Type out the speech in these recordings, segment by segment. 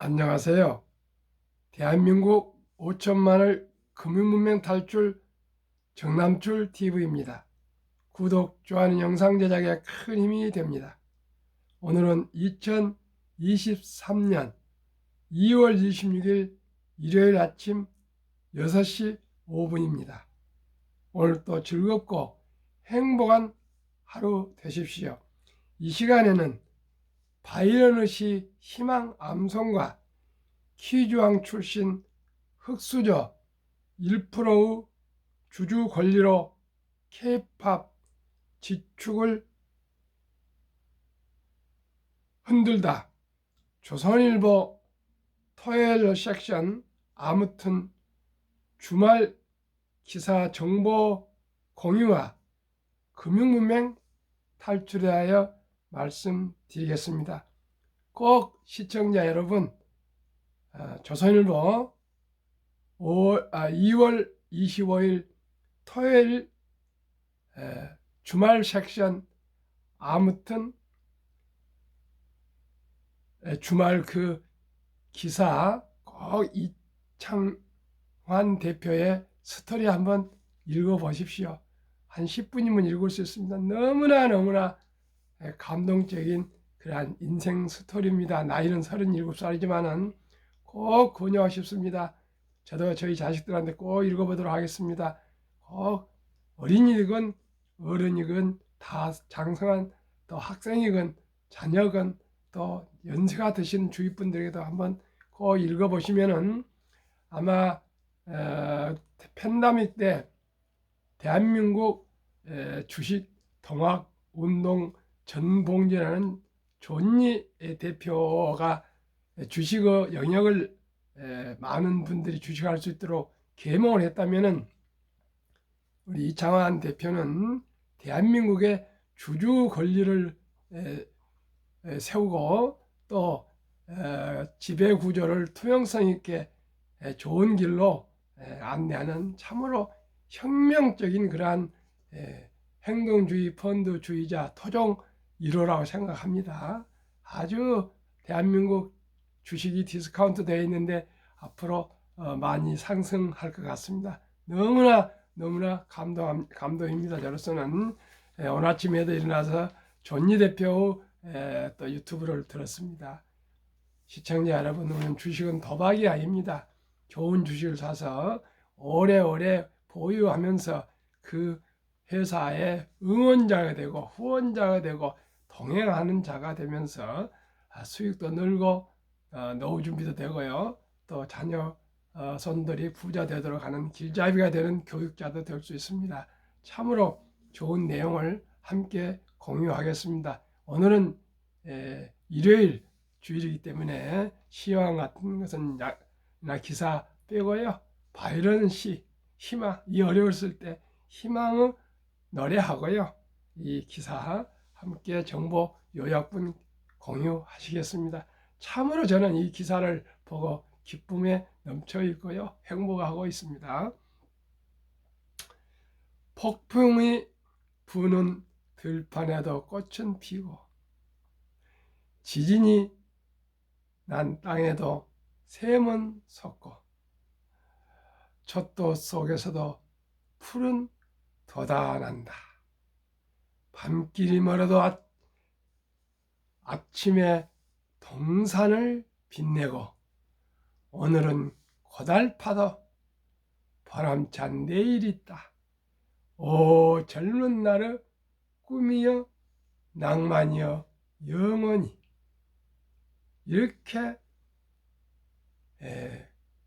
안녕하세요. 대한민국 5천만을 금융문명 탈출 정남출 TV입니다. 구독, 좋아하는 영상 제작에 큰 힘이 됩니다. 오늘은 2023년 2월 26일 일요일 아침 6시 5분입니다. 오늘도 즐겁고 행복한 하루 되십시오. 이 시간에는 바이러느시 희망 암송과 키주왕 출신 흑수저 1%의 주주 권리로 K-팝 지축을 흔들다. 조선일보 토요일 섹션 아무튼 주말 기사 정보 공유와 금융문맹 탈출에 하여 말씀드리겠습니다. 꼭 시청자 여러분, 조선일보 2월 25일 토요일 주말 섹션 아무튼 주말 그 기사 꼭 이창환 대표의 스토리 한번 읽어보십시오. 한 10분이면 읽을 수 있습니다. 너무나 감동적인 그러한 인생 스토리입니다. 나이는 37살이지만은 꼭 권유하고 싶습니다. 저도 저희 자식들한테 꼭 읽어보도록 하겠습니다. 꼭 어린이건 어른이건 다 장성한 또 학생이건 자녀건 또 연세가 드신 주위 분들에게도 한번 꼭 읽어보시면은 아마 팬데믹 때 대한민국 주식 통합 운동 전봉지라는 존니 대표가 주식의 영역을 많은 분들이 주식할 수 있도록 계몽을 했다면은 우리 이창환 대표는 대한민국의 주주 권리를 세우고 또 지배 구조를 투명성 있게 좋은 길로 안내하는 참으로 혁명적인 그러한 행동주의 펀드주의자 토종 1호라고 생각합니다. 아주 대한민국 주식이 디스카운트 되어 있는데 앞으로 많이 상승할 것 같습니다. 너무나 감동입니다. 저로서는 오늘 아침에도 일어나서 존니 대표 또 유튜브를 들었습니다. 시청자 여러분, 오늘 주식은 도박이 아닙니다. 좋은 주식을 사서 오래오래 보유하면서 그 회사의 응원자가 되고 후원자가 되고 동행하는 자가 되면서 수익도 늘고 노후 준비도 되고요. 또 자녀 손들이 부자 되도록 하는 길잡이가 되는 교육자도 될 수 있습니다. 참으로 좋은 내용을 함께 공유하겠습니다. 오늘은 일요일 주일이기 때문에 시황 같은 것은 나 기사 빼고요. 바이러시 희망, 이 어려웠을 때 희망의 노래하고요. 이 기사 함께 정보 요약분 공유하시겠습니다. 참으로 저는 이 기사를 보고 기쁨에 넘쳐 있고요. 행복하고 있습니다. 폭풍이 부는 들판에도 꽃은 피고 지진이 난 땅에도 샘은 솟고 촛도 속에서도 푸른 돋아난다. 밤길이 멀어도 아침에 동산을 빛내고 오늘은 고달파도 보람찬 내일이 있다. 오 젊은 날의 꿈이여 낭만이여 영원히. 이렇게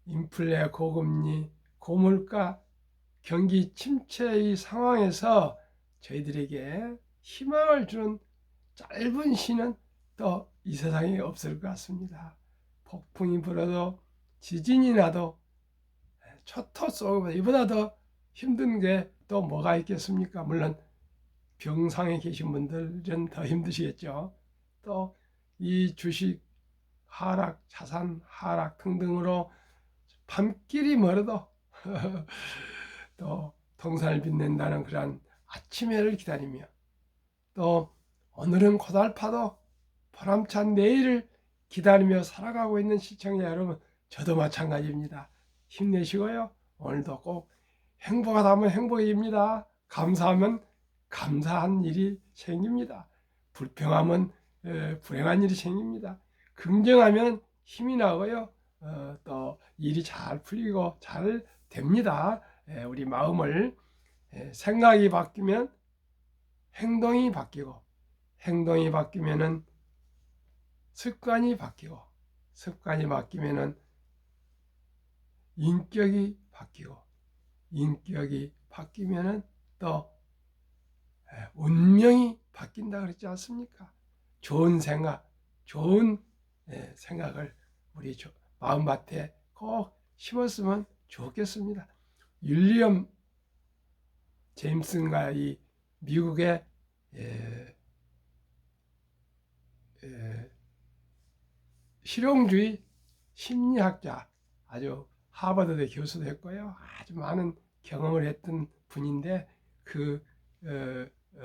인플레 고금리 고물가 경기 침체의 상황에서 저희들에게 희망을 주는 짧은 시는 또 이 세상에 없을 것 같습니다. 폭풍이 불어도 지진이 나도 초토 쏘고 이보다 더 힘든 게 또 뭐가 있겠습니까? 물론 병상에 계신 분들은 더 힘드시겠죠. 또 이 주식 하락, 자산 하락 등등으로 밤길이 멀어도 또 동산을 빛낸다는 그러한 아침 해를 기다리며 또 오늘은 고달파도 보람찬 내일을 기다리며 살아가고 있는 시청자 여러분, 저도 마찬가지입니다. 힘내시고요. 오늘도 꼭 행복하다면 행복입니다. 감사하면 감사한 일이 생깁니다. 불평하면 불행한 일이 생깁니다. 긍정하면 힘이 나고요. 또 일이 잘 풀리고 잘 됩니다. 우리 마음을 생각이 바뀌면 행동이 바뀌고, 행동이 바뀌면은 습관이 바뀌고, 습관이 바뀌면은 인격이 바뀌고, 인격이 바뀌면은 또 운명이 바뀐다 그랬지 않습니까? 좋은 생각, 좋은 생각을 우리 마음밭에 꼭 심었으면 좋겠습니다. 윌리엄 제임슨과 이 미국의 실용주의 심리학자, 아주 하버드대 교수도 했고요. 아주 많은 경험을 했던 분인데 그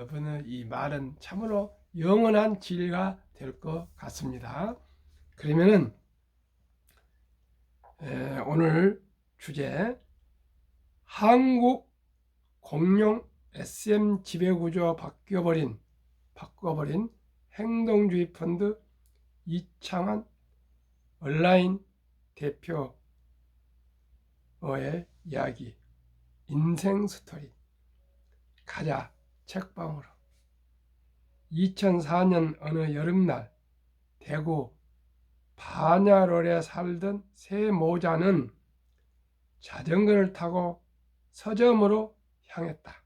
분의 이 말은 참으로 영원한 진리가 될 것 같습니다. 그러면은 오늘 주제, 한국 공룡 SM 지배구조 바꿔버린 행동주의 펀드 이창환 온라인 대표의 이야기, 인생 스토리. 가자 책방으로. 2004년 어느 여름날 대구 반야롤에 살던 새 모자는 자전거를 타고 서점으로 향했다.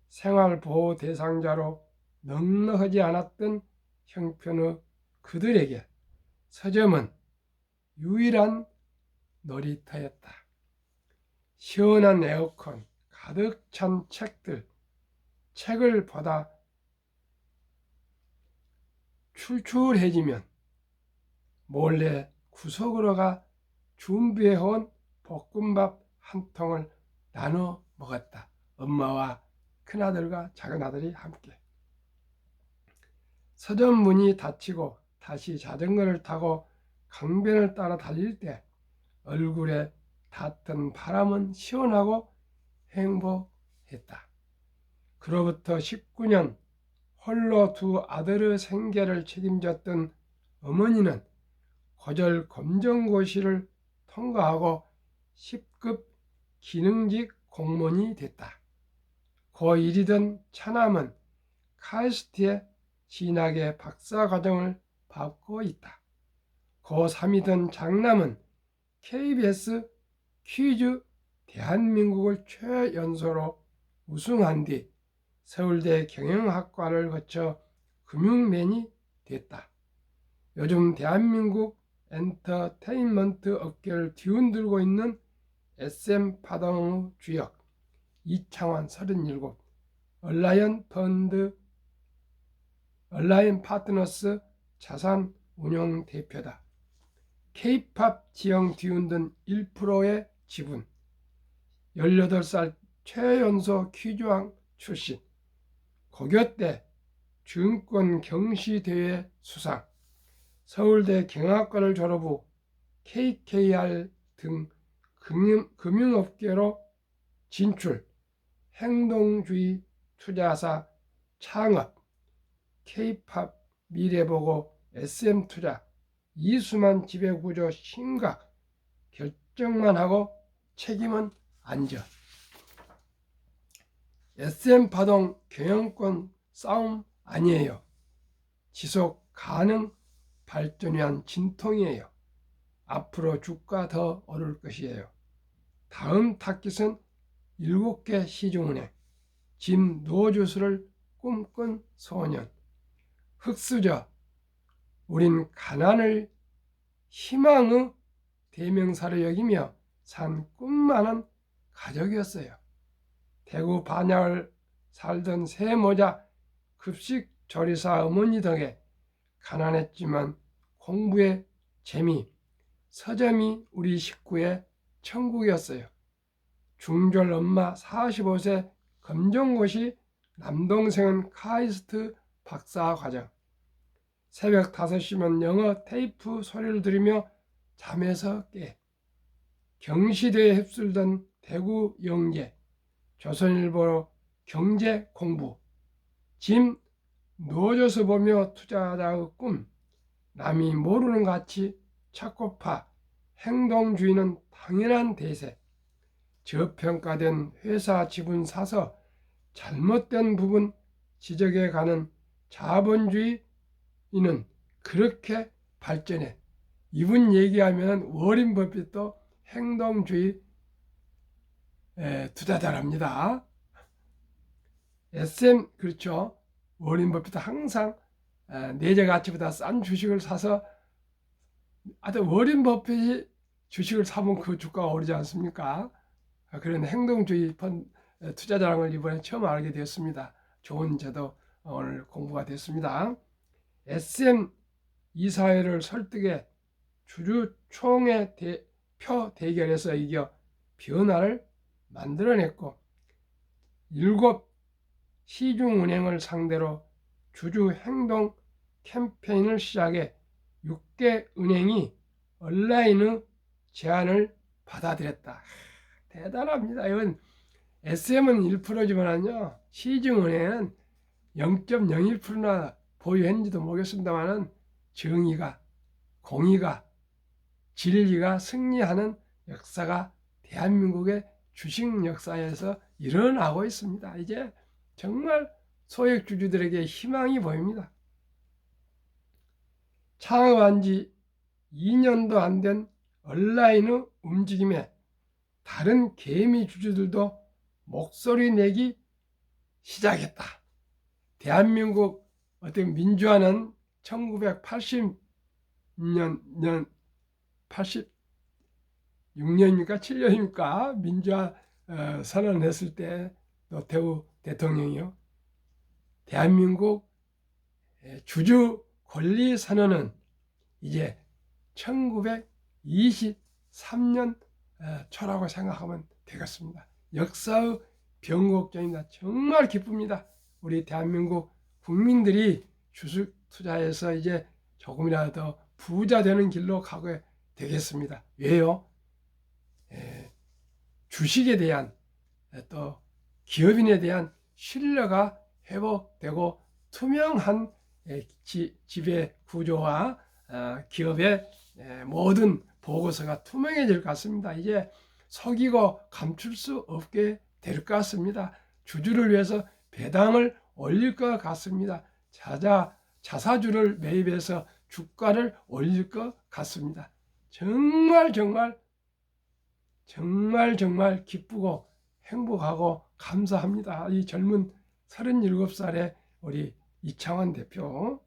생활보호 대상자로 넉넉하지 않았던 형편의 그들에게 서점은 유일한 놀이터였다. 시원한 에어컨, 가득 찬 책을 보다 출출해지면 몰래 구석으로 가 준비해온 볶음밥 한 통을 나눠 먹었다. 엄마와 큰아들과 작은아들이 함께. 서점 문이 닫히고 다시 자전거를 타고 강변을 따라 달릴 때 얼굴에 닿던 바람은 시원하고 행복했다. 그로부터 19년 홀로 두 아들의 생계를 책임졌던 어머니는 고졸 검정고시를 통과하고 10급 기능직 공무원이 됐다. 고1이던 차남은 카이스트에 진학의 박사과정을 밟고 있다. 고3이던 장남은 KBS 퀴즈 대한민국을 최연소로 우승한 뒤 서울대 경영학과를 거쳐 금융맨이 됐다. 요즘 대한민국 엔터테인먼트 업계를 뒤흔들고 있는 SM 파동의 주역 이창환 37, 얼라이언 파트너스 자산 운용 대표다. K-팝 지형 뒤흔든 1%의 지분, 18살 최연소 퀴즈왕 출신, 고교때 증권 경시대회 수상, 서울대 경영학과를 졸업 후 KKR 등 금융업계로 진출, 행동주의 투자사 창업, K-팝 미래보고 SM투자, 이수만 지배구조 심각, 결정만 하고 책임은 안 져. SM 파동 경영권 싸움 아니에요. 지속 가능 발전을 위한 진통이에요. 앞으로 주가 더 오를 것이에요. 다음 타깃은 7개 시중은행, 짐 노주스를 꿈꾼 소년. 흑수저, 우린 가난을 희망의 대명사로 여기며 산 꿈만은 가족이었어요. 대구 반야를 살던 새모자 급식 조리사 어머니 덕에 가난했지만 공부의 재미, 서점이 우리 식구의 천국이었어요. 중졸 엄마 45세 검정고시, 남동생은 카이스트 박사과정. 새벽 5시면 영어 테이프 소리를 들으며 잠에서 깨. 경시대에 휩쓸던 대구 영재, 조선일보 경제 공부, 짐 누워져서 보며 투자자의 꿈, 남이 모르는 가치 착고파, 행동주의는 당연한 대세, 저평가된 회사 지분 사서 잘못된 부분 지적해 가는 자본주의는 그렇게 발전해. 이분 얘기하면 워린 버핏도 행동주의 투자자랍니다. SM 그렇죠. 워린 버핏도 항상 내재 가치보다 싼 주식을 사서 워린 버핏이 주식을 사면 그 주가가 오르지 않습니까? 그런 행동주의 투자자라는 걸 이번에 처음 알게 되었습니다. 좋은 저도 오늘 공부가 됐습니다. SM 이사회를 설득해 주주 총회 표 대결에서 이겨 변화를 만들어냈고 7 시중은행을 상대로 주주 행동 캠페인을 시작해 6개 은행이 온라인의 제안을 받아들였다. 대단합니다. 이건 SM은 1%지만요. 시중은행은 0.01%나 보유했는지도 모르겠습니다만은 정의가, 공의가, 진리가 승리하는 역사가 대한민국의 주식 역사에서 일어나고 있습니다. 이제 정말 소액주주들에게 희망이 보입니다. 창업한 지 2년도 안 된 온라인의 움직임에 다른 개미 주주들도 목소리 내기 시작했다. 대한민국 어떤 민주화는 1980년 86년입니까? 7년입니까? 민주화 선언했을 때 노태우 대통령이요. 대한민국 주주 권리 선언은 이제 1923년 초라고 생각하면 되겠습니다. 역사의 변곡점입니다. 정말 기쁩니다. 우리 대한민국 국민들이 주식 투자해서 이제 조금이라도 더 부자 되는 길로 가게 되겠습니다. 왜요? 주식에 대한 또 기업인에 대한 신뢰가 회복되고 투명한 지배 구조와 기업의 모든 보고서가 투명해질 것 같습니다. 이제 속이고 감출 수 없게 될 것 같습니다. 주주를 위해서 배당을 올릴 것 같습니다. 자사주를 매입해서 주가를 올릴 것 같습니다. 정말 기쁘고 행복하고 감사합니다. 이 젊은 37살의 우리 이창환 대표.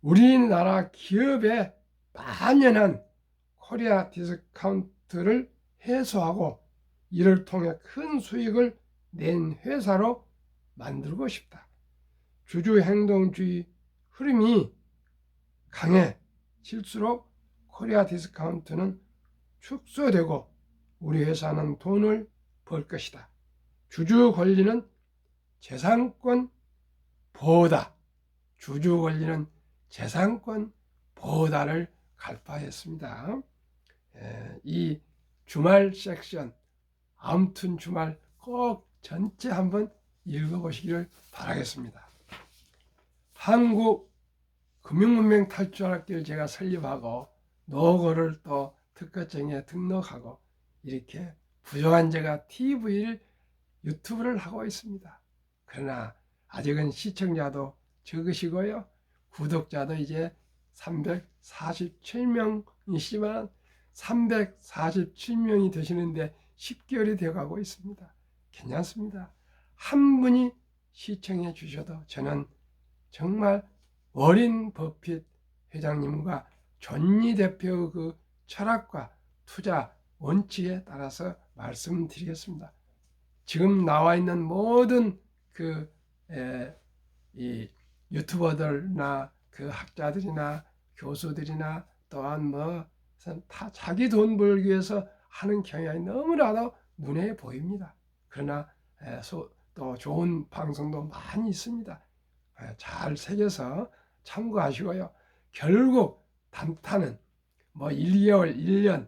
우리나라 기업의 만연한 코리아 디스카운트를 해소하고 이를 통해 큰 수익을 낸 회사로 만들고 싶다. 주주 행동주의 흐름이 강해질수록 코리아 디스카운트는 축소되고 우리 회사는 돈을 벌 것이다. 주주 권리는 재산권 보호다. 주주 권리는 재산권 보호다를 갈파했습니다. 이 주말 섹션, 아무튼 주말 꼭 전체 한번 읽어보시기를 바라겠습니다. 한국금융문명 탈출학교를 제가 설립하고 노고를 또 특허청에 등록하고 이렇게 부족한 제가 유튜브를 하고 있습니다. 그러나 아직은 시청자도 적으시고요. 구독자도 이제 347명이시지만 347명이 되시는데 10개월이 되어가고 있습니다. 괜찮습니다. 한 분이 시청해 주셔도 저는 정말 워린 버핏 회장님과 존니 대표의 그 철학과 투자 원칙에 따라서 말씀드리겠습니다. 지금 나와 있는 모든 이 유튜버들이나 그 학자들이나 교수들이나 또한 다 자기 돈 벌기 위해서 하는 경향이 너무나도 눈에 보입니다. 그러나 또 좋은 방송도 많이 있습니다. 잘 새겨서 참고하시고요. 결국 단타는 뭐 1개월, 1년,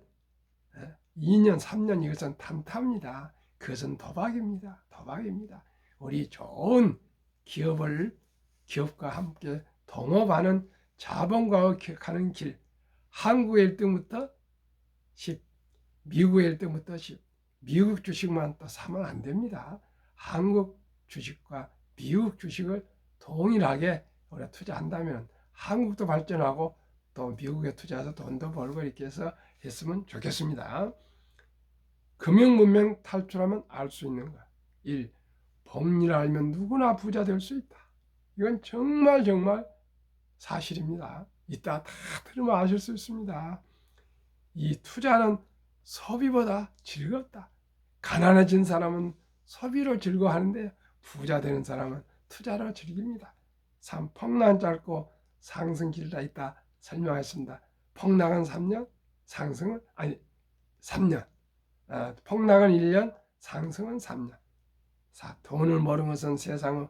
2년, 3년 이것은 단타입니다. 그것은 도박입니다. 도박입니다. 우리 좋은 기업과 함께 동업하는 자본가와 가는 길, 한국의 1등부터 10, 미국의 1등부터 10, 미국 주식만 또 사면 안 됩니다. 한국 주식과 미국 주식을 동일하게 우리가 투자한다면 한국도 발전하고 또 미국에 투자해서 돈도 벌고 이렇게 해서 했으면 좋겠습니다. 금융문명 탈출하면 알 수 있는 것. 1. 복리를 알면 누구나 부자 될 수 있다. 이건 정말 사실입니다. 이따 다 들으면 아실 수 있습니다. 이 투자는 소비보다 즐겁다. 가난해진 사람은 소비로 즐거워하는데 부자 되는 사람은 투자로 즐깁니다. 3. 폭락은 짧고 상승 길다 있다 설명했습니다. 폭락은 3년, 상승은 3년. 폭락은 1년, 상승은 3년. 4. 돈을 모르는 것은 세상의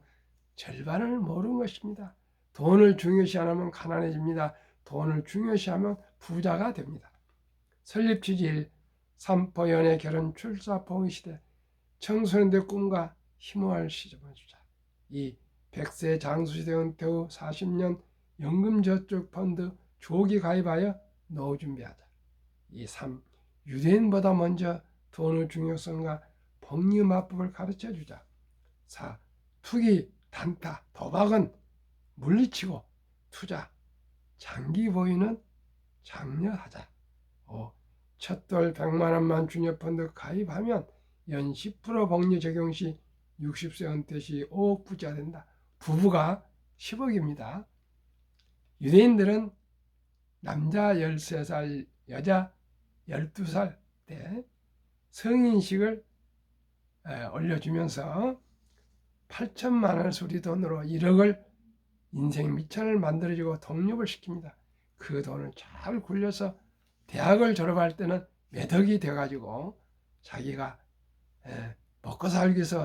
절반을 모르는 것입니다. 돈을 중요시 안 하면 가난해집니다. 돈을 중요시하면 부자가 됩니다. 설립 취지 1. 산포 연애 결혼 출사 봉의 시대 청소년들 꿈과 희망을 시점을 주자. 2. 100세 장수시대 은퇴 후 40년 연금저축펀드 조기 가입하여 노후 준비하자. 2. 3. 유대인보다 먼저 돈의 중요성과 복리 맞법을 가르쳐주자. 4. 투기, 단타, 도박은 물리치고 투자, 장기 보유는 장려하자. 5. 첫돌 100만 원만 주녀펀드 가입하면 연 10% 복리 적용 시 60세 은퇴 시 5억 부자 된다. 부부가 10억입니다. 유대인들은 남자 13살, 여자 12살 때 성인식을 올려주면서 8천만 원 수리 돈으로 1억을 인생 미천을 만들어주고 독립을 시킵니다. 그 돈을 잘 굴려서 대학을 졸업할 때는 매덕이 돼가지고 자기가 먹고 살기 위해서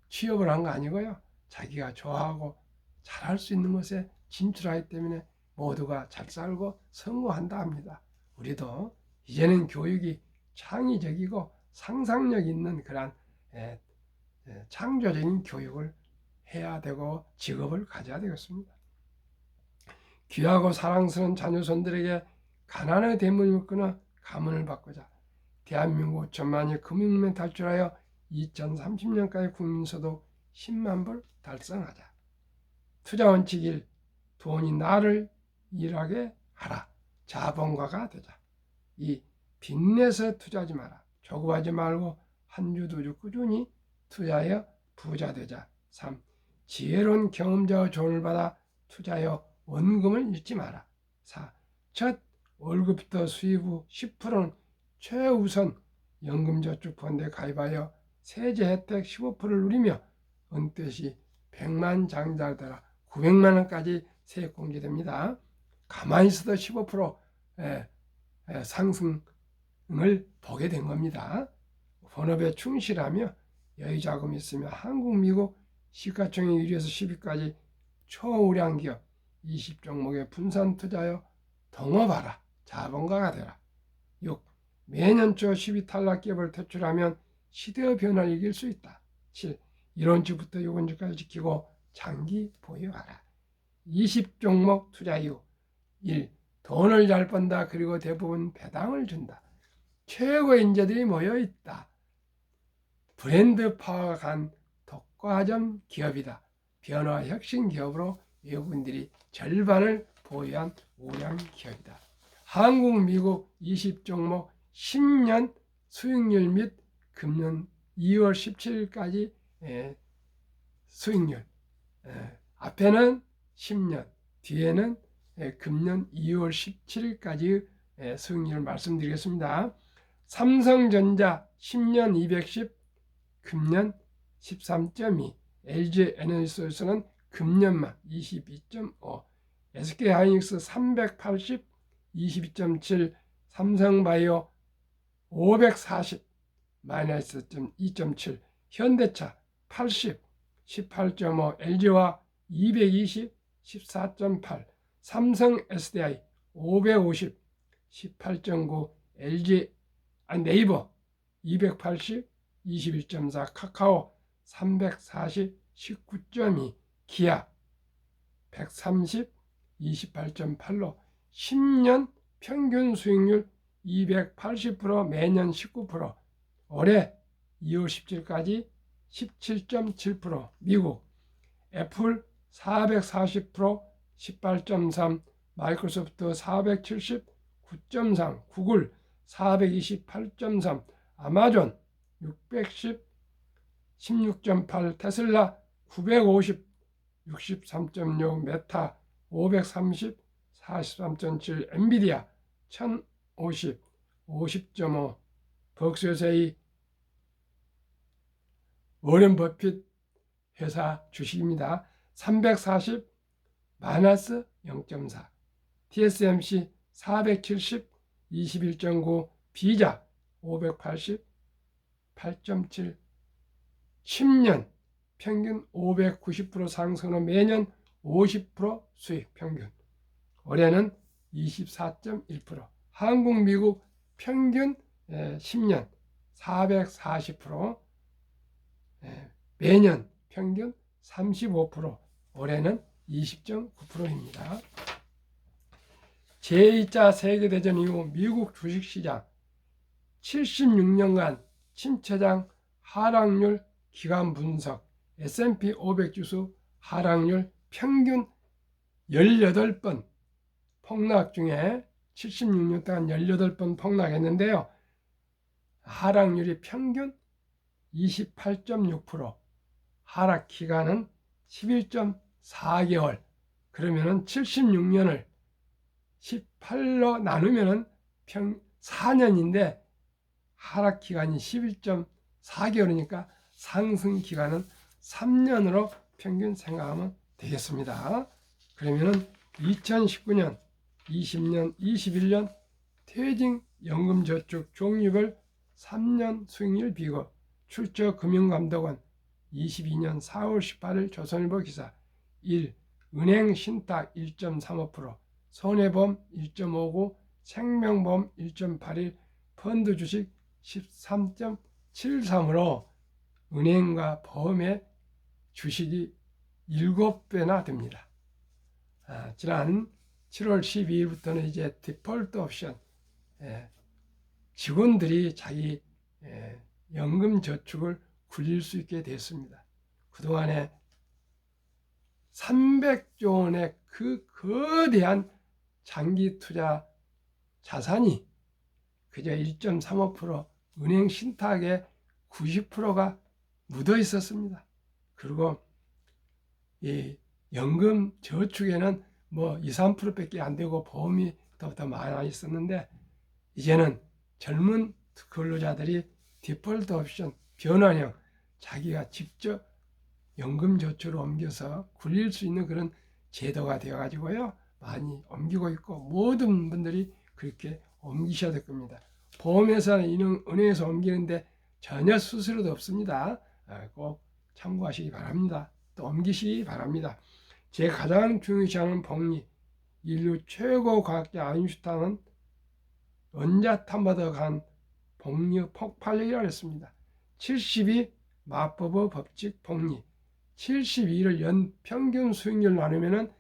취업을 한 거 아니고요. 자기가 좋아하고 잘할 수 있는 곳에 진출하기 때문에 모두가 잘 살고 성공한다 합니다. 우리도 이제는 교육이 창의적이고 상상력 있는 그런 창조적인 교육을 해야 되고 직업을 가져야 되겠습니다. 귀하고 사랑스러운 자녀손들에게 가난의 대문을 끊어 가문을 바꾸자. 대한민국 5천만이 금융문명 탈출하여 2030년까지 국민소득 10만 불 달성하자. 투자 원칙 1. 돈이 나를 일하게 하라. 자본가가 되자. 2. 빚내서 투자하지 마라. 조급하지 말고 한 주 두 주 꾸준히 투자하여 부자 되자. 3. 지혜로운 경험자와 조언을 받아 투자하여 원금을 잃지 마라. 4. 첫 월급부터 수입 후 10%는 최우선 연금저축펀드에 가입하여 세제 혜택 15%를 누리며 은퇴 시 100만 장자가 되라. 900만 원까지 세액 공제됩니다. 가만히 있어도 15% 상승을 보게 된 겁니다. 본업에 충실하며 여유 자금이 있으며 한국, 미국 시가총액 1위에서 10위까지 초우량 기업 20종목에 분산 투자하여 동업하라. 자본가가 되라. 6. 매년 초 10위 탈락 기업을 퇴출하면 시대의 변화를 이길 수 있다. 7. 이론주부터 요건주까지 지키고 장기 보유하라. 20종목 투자 이후 1. 돈을 잘 번다. 그리고 대부분 배당을 준다. 최고의 인재들이 모여있다. 브랜드 파워가 간 독과점 기업이다. 변화 혁신 기업으로 외국인들이 절반을 보유한 우량 기업이다. 한국, 미국 20종목 10년 수익률 및 금년 2월 17일까지 수익률. 앞에는 10년, 뒤에는 금년 2월 17일까지 수익률을 말씀드리겠습니다. 삼성전자 10년 210, 금년 13.2, LG에너지솔루션은 금년만 22.5, SK하이닉스 380, 22.7, 삼성바이오 540, 마이너스 2.7, 현대차 80, 18.5, LG와 220, 14.8, 삼성 SDI 550, 18.9, LG 네이버 280, 21.4, 카카오 340, 19.2, 기아 130, 28.8로 10년 평균 수익률 280%, 매년 19%, 올해 2월 17일까지 17.7%, 미국 애플 440%, 18.3, 마이크로소프트 470, 9.3, 구글 428.3, 아마존 610, 16.8, 테슬라 950, 63.6, 메타 530, 43.7, 엔비디아 1050, 50.5, 벅스세이 워렌 버핏 회사 주식입니다. 340, 마이너스 0.4, TSMC 470, 21.9, 비자 580, 8.7, 10년 평균 590% 상승으로 매년 50% 수익 평균, 올해는 24.1%, 한국 미국 평균 10년 440%, 매년 평균 35%, 올해는 20.9%입니다. 제2차 세계대전 이후 미국 주식시장 76년간 침체장 하락률 기간 분석, S&P 500 지수 하락률 평균 18번 폭락 중에 76년 동안 18번 폭락했는데요. 하락률이 평균 28.6%, 하락 기간은 11.4개월, 그러면은 76년을 18로 나누면은 4년인데 하락 기간이 11.4개월이니까 상승 기간은 3년으로 평균 생각하면 되겠습니다. 그러면은 2019년, 20년, 21년 퇴직연금저축 종류별 3년 수익률 비교, 출처금융감독원 22년 4월 18일 조선일보 기사. 1. 은행 신탁 1.35%, 손해보험 1.59, 생명보험 1.81, 펀드 주식 13.73으로 은행과 보험의 주식이 7배나 됩니다. 지난 7월 12일부터는 이제 디폴트 옵션, 직원들이 자기 연금 저축을 굴릴 수 있게 됐습니다. 그동안에 300조 원의 그 거대한 장기 투자 자산이 그저 1.35%, 은행 신탁의 90%가 묻어 있었습니다. 그리고 이 연금 저축에는 뭐 2, 3%밖에 안 되고 보험이 더 많아 있었는데, 이제는 젊은 근로자들이 디폴트 옵션, 변환형, 자기가 직접 연금 저축을 옮겨서 굴릴 수 있는 그런 제도가 되어 가지고요, 많이 옮기고 있고 모든 분들이 그렇게 옮기셔야 될 겁니다. 보험회사는 은행에서 옮기는데 전혀 수수료도 없습니다. 꼭 참고하시기 바랍니다. 또 옮기시기 바랍니다. 제가 가장 중요시하는 복리, 인류 최고 과학자 아인슈타인은 원자탄보다 간 복리 폭발력이라고 했습니다. 70이 마법의 법칙 복리, 72를 연 평균 수익률 나누면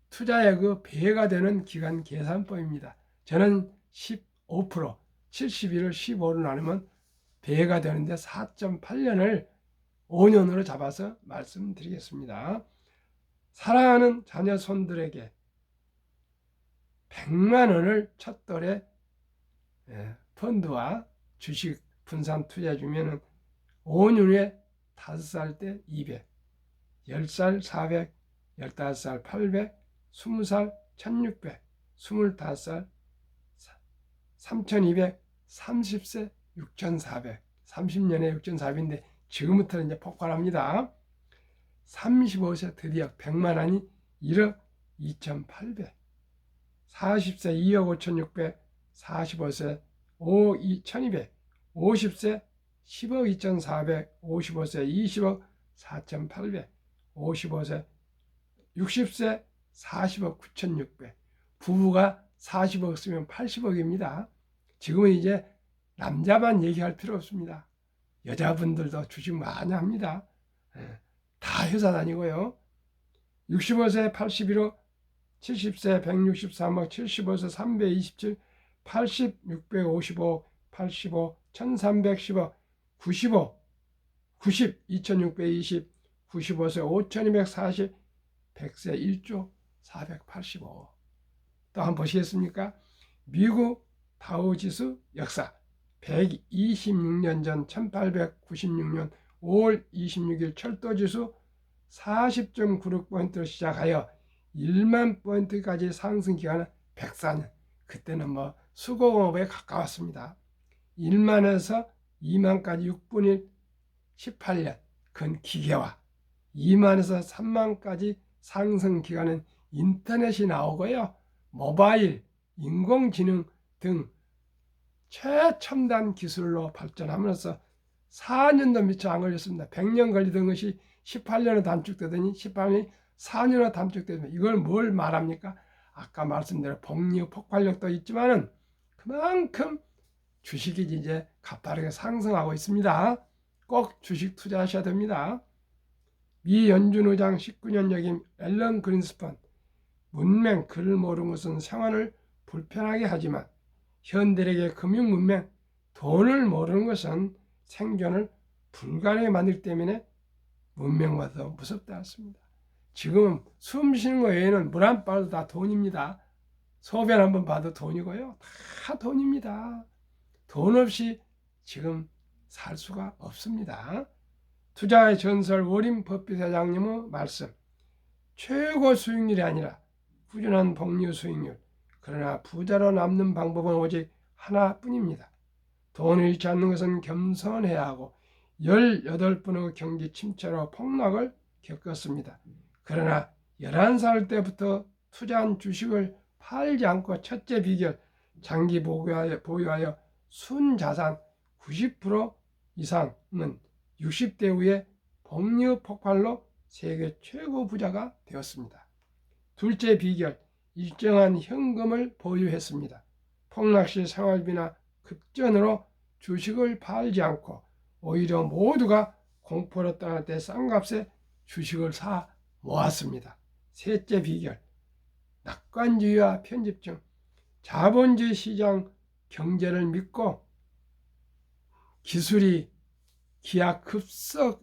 투자액의 배가 되는 기간 계산법입니다. 저는 15%, 72를 15로 나누면 배가 되는데 4.8년을 5년으로 잡아서 말씀드리겠습니다. 사랑하는 자녀 손들에게 100만 원을 첫 돌에 펀드와 주식 분산 투자해 주면 5년 후에 5살 때 200, 10살 400, 15살 800, 20살 1600, 25살 3200, 30세 6400, 30년에 6400인데 지금부터는 이제 폭발합니다. 35세 드디어 100만 원이 1억 2800, 40세 2억 5600, 45세 5억 2200, 50세 10억 2,400, 55세 20억 4,800, 55세 60세 40억 9,600, 부부가 40억 쓰면 80억입니다. 지금은 이제 남자만 얘기할 필요 없습니다. 여자분들도 주식 많이 합니다. 다 회사 다니고요. 65세 81억, 70세 163억, 75세 327, 80, 655, 85, 1310억, 95, 90, 2620, 95세 5240, 100세 1조 485. 또 한번 보시겠습니까? 미국 다우지수 역사 126년 전 1896년 5월 26일 철도지수 40.96포인트로 시작하여 1만 포인트까지 상승 기간은 104년. 그때는 뭐 수공업에 가까웠습니다. 1만에서 2만까지 6분의 1, 18년. 그건 기계화. 2만에서 3만까지 상승 기간은 인터넷이 나오고요. 모바일, 인공지능 등 최첨단 기술로 발전하면서 4년도 미처 안 걸렸습니다. 100년 걸리던 것이 18년으로 단축되더니 18년이 4년으로 단축되면 이걸 뭘 말합니까? 아까 말씀대로 복리 폭발력도 있지만은 그만큼 주식이 이제 가파르게 상승하고 있습니다. 꼭 주식 투자하셔야 됩니다. 미 연준 의장 19년 역임 앨런 그린스펀, 문맹 글을 모르는 것은 생활을 불편하게 하지만 현대인에게 금융 문맹, 돈을 모르는 것은 생존을 불가능하게 만들기 때문에 문명보다 더 무섭다 했습니다. 지금 숨 쉬는 거 외에는 물 한 방울도 다 돈입니다. 소변 한번 봐도 돈이고요. 다 돈입니다. 돈 없이 지금 살 수가 없습니다. 투자의 전설 워린 버핏 회장님의 말씀. 최고 수익률이 아니라 꾸준한 복리 수익률. 그러나 부자로 남는 방법은 오직 하나뿐입니다. 돈을 잃지 않는 것은 겸손해야 하고 18번의 경기 침체로 폭락을 겪었습니다. 그러나 11살 때부터 투자한 주식을 팔지 않고 첫째 비결, 장기 보유하여 순자산 90% 이상은 60대 후에 복리 폭발로 세계 최고 부자가 되었습니다. 둘째 비결, 일정한 현금을 보유했습니다. 폭락시 생활비나 급전으로 주식을 팔지 않고 오히려 모두가 공포로 떠날 때 싼 값에 주식을 사 모았습니다. 셋째 비결, 낙관주의와 편집증, 자본주의 시장 경제를 믿고 기술이 기하급수적으로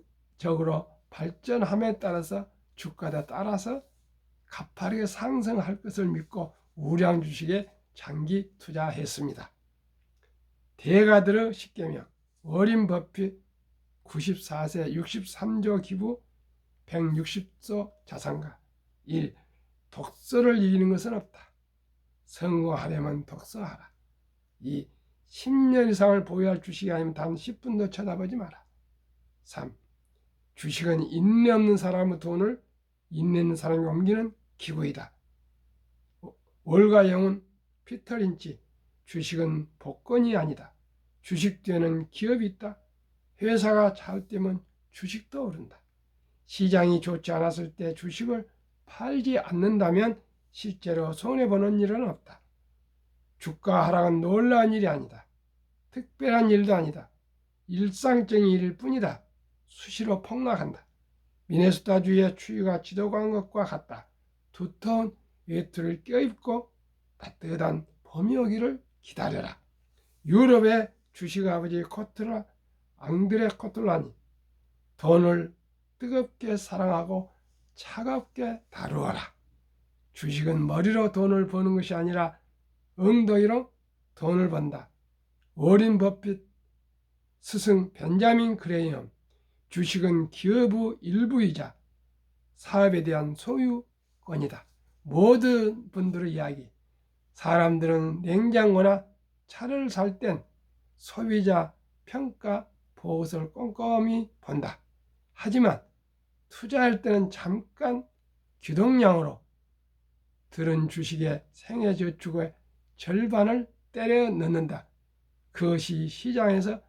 발전함에 따라서 주가가 따라서 가파르게 상승할 것을 믿고 우량 주식에 장기 투자했습니다. 대가들의 10계명, 워린 버핏 94세 63조 기부 160조 자산가. 1. 독서를 이기는 것은 없다. 성공하려면 독서하라. 2. 10년 이상을 보유할 주식이 아니면 단 10분도 쳐다보지 마라. 3. 주식은 인내 없는 사람의 돈을 인내 있는 사람이 옮기는 기구이다. 월가영은 피터 린치. 주식은 복권이 아니다. 주식 뒤에는 기업이 있다. 회사가 잘 되면 주식도 오른다. 시장이 좋지 않았을 때 주식을 팔지 않는다면 실제로 손해보는 일은 없다. 주가 하락은 놀라운 일이 아니다. 특별한 일도 아니다. 일상적인 일일 뿐이다. 수시로 폭락한다. 미네소타주의 추위가 지도간 것과 같다. 두터운 외투를 껴입고 따뜻한 봄이 오기를 기다려라. 유럽의 주식 아버지 코틀라, 앙드레 코틀라니, 돈을 뜨겁게 사랑하고 차갑게 다루어라. 주식은 머리로 돈을 버는 것이 아니라 엉덩이로 돈을 번다. 워린 버핏 스승 벤자민 그레이엄. 주식은 기업의 일부이자 사업에 대한 소유권이다. 모든 분들의 이야기. 사람들은 냉장고나 차를 살 땐 소비자 평가 보고서를 꼼꼼히 본다. 하지만 투자할 때는 잠깐 기동량으로 들은 주식의 생애저축의 절반을 때려 넣는다. 그것이 시장에서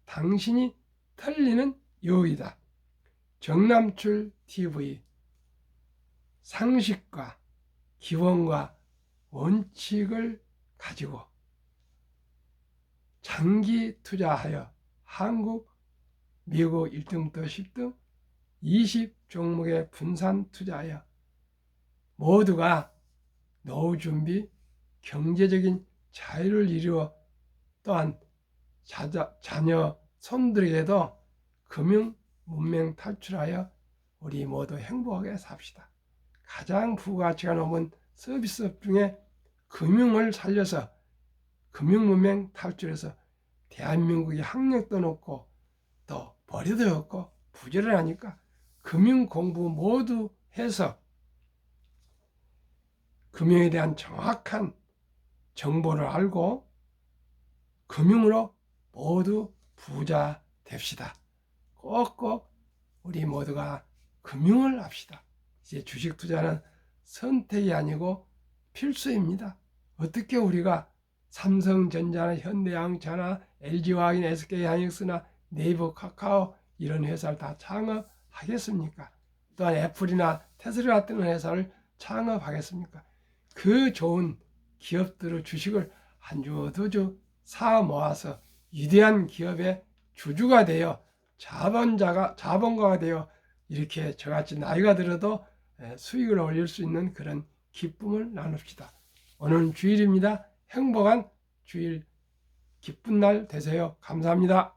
당신이 틀리는 요이다. 정남출 TV 상식과 기원과 원칙을 가지고 장기 투자하여 한국, 미국 1등부터 10등 20종목에 분산 투자하여 모두가 노후 준비, 경제적인 자유를 이루어 또한 자녀 손들에게도 금융 문명 탈출하여 우리 모두 행복하게 삽시다. 가장 부가가치가 높은 서비스업 중에 금융을 살려서 금융 문명 탈출해서 대한민국이 학력도 높고 또 머리도 없고 부지런하니까 금융 공부 모두 해서 금융에 대한 정확한 정보를 알고 금융으로 모두 부자 됩시다. 꼭꼭 우리 모두가 금융을 합시다. 이제 주식 투자는 선택이 아니고 필수입니다. 어떻게 우리가 삼성전자나 현대자동차나 LG화학이나 SK하이닉스나 네이버, 카카오 이런 회사를 다 창업하겠습니까? 또한 애플이나 테슬라 같은 회사를 창업하겠습니까? 그 좋은 기업들의 주식을 한 주 두 주 사 모아서 위대한 기업의 주주가 되어 자본가가 되어 이렇게 저같이 나이가 들어도 수익을 올릴 수 있는 그런 기쁨을 나눕시다. 오늘은 주일입니다. 행복한 주일, 기쁜 날 되세요. 감사합니다.